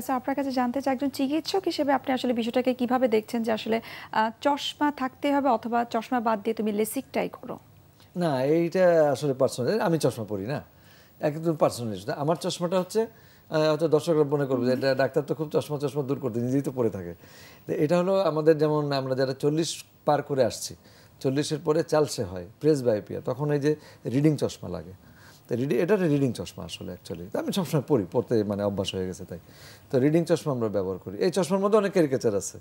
আচ্ছা, আপনার কাছে জানতে চাই একজন চিকিৎসক হিসেবে আপনি আসলে বিষয়টাকে কিভাবে দেখছেন যে আসলে চশমা থাকতে হবে অথবা চশমা বাদ দিয়ে তুমি লেসিকটাই করো? না, এইটা আসলে পার্সোনাল। আমি চশমা পরি না, একদম পার্সোনাল। আমার চশমাটা হচ্ছে হয়তো দর্শকরা মনে করবে যে এটা ডাক্তার তো খুব চশমা চশমা দূর করতে নিজেই তো পরে থাকে। এটা হলো আমাদের, যেমন আমরা যারা 40 পার করে আসছি, 40-এর পরে চালসে হয়, প্রেস বায়োপিয়া, তখন এই যে রিডিং চশমা লাগে। তো এটা রিডিং চশমা আসলে অ্যাকচুয়ালি আমি সবসময় পড়তে মানে অভ্যাস হয়ে গেছে তাই। তো রিডিং চশমা আমরা ব্যবহার করি। এই চশমার মধ্যে অনেক ক্যারিকেচার আছে,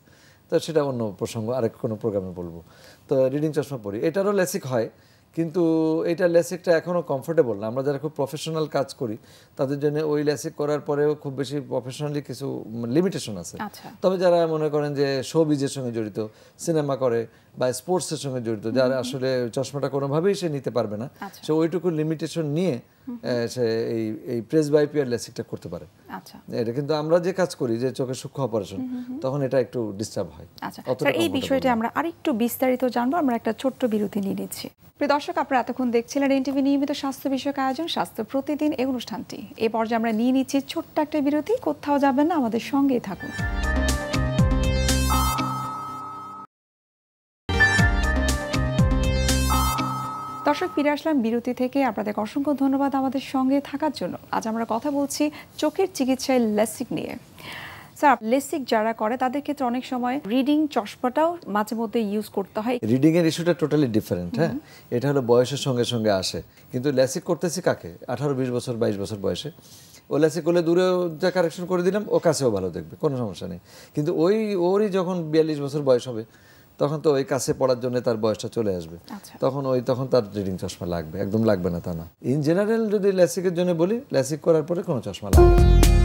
তো সেটা অন্য প্রসঙ্গ, আরেক কোনো প্রোগ্রামে বলবো। তো রিডিং চশমা পরি, এটারও লেসিক হয়, কিন্তু এটা লেসিকটা এখনও কমফোর্টেবল না। আমরা যারা খুব প্রফেশনাল কাজ করি তাদের জন্য ওই লেসিক করার পরেও খুব বেশি প্রফেশনালি কিছু লিমিটেশন আছে। তবে যারা মনে করেন যে শোবিজের সঙ্গে জড়িত, সিনেমা করে বা স্পোর্টসের সঙ্গে জড়িত, যারা আসলে চশমাটা কোনোভাবেই সে নিতে পারবে না, সে ওইটুকু লিমিটেশন নিয়ে সে এই প্রেস বায়োপিয়ার লেসিকটা করতে পারে। এটা কিন্তু আমরা যে কাজ করি, যে চোখের সূক্ষ্ম অপারেশন, তখন এটা একটু ডিস্টার্ব হয়। এই বিষয়টা আমরা আরেকটু বিস্তারিত জানবো। আমরা একটা ছোট্ট বিরতি নিয়ে নিচ্ছি। প্রিয় দর্শক, আপনারা এতক্ষণ দেখছিলেন এনটিভি নিয়মিত স্বাস্থ্য বিষয়ক আয়োজন স্বাস্থ্য প্রতিদিন, এই অনুষ্ঠানটি। এই পর্যায়ে আমরা নিয়ে নিচ্ছি ছোট্ট একটা বিরতি। কোথাও যাবেন না, আমাদের সঙ্গেই থাকুন। দর্শক, ফিরে আসলাম বিরতি থেকে। আপনাদের অসংখ্য ধন্যবাদ আমাদের সঙ্গে থাকার জন্য। আজ আমরা কথা বলছি চোখের চিকিৎসায় লেসিক নিয়ে। স্যার, লেসিক যারা করে তাদের ক্ষেত্রে অনেক সময় রিডিং চশমাটাও মাঝে মধ্যে ইউজ করতে হয়। রিডিং এর ইস্যুটা টোটালি ডিফারেন্ট। হ্যাঁ, এটা হলো বয়সের সঙ্গে সঙ্গে আসে। কিন্তু লেসিক করতেছি কাকে? 18-20 বছর 22 বছর বয়সে। ও লেসিক করলে দূরেও যা কারেকশন করে দিলাম, ও কাছেও ভালো দেখবে, কোনো সমস্যা নেই। কিন্তু ওরই যখন 42 বছর বয়স হবে, তখন তো ওই কাছে পড়ার জন্য তার বয়সটা চলে আসবে। তখন তার রিডিং চশমা লাগবে, একদম লাগবে না তা না। ইন জেনারেল যদি লেসিকের জন্য বলি, লেসিক করার পরে কোনো চশমা লাগবে না।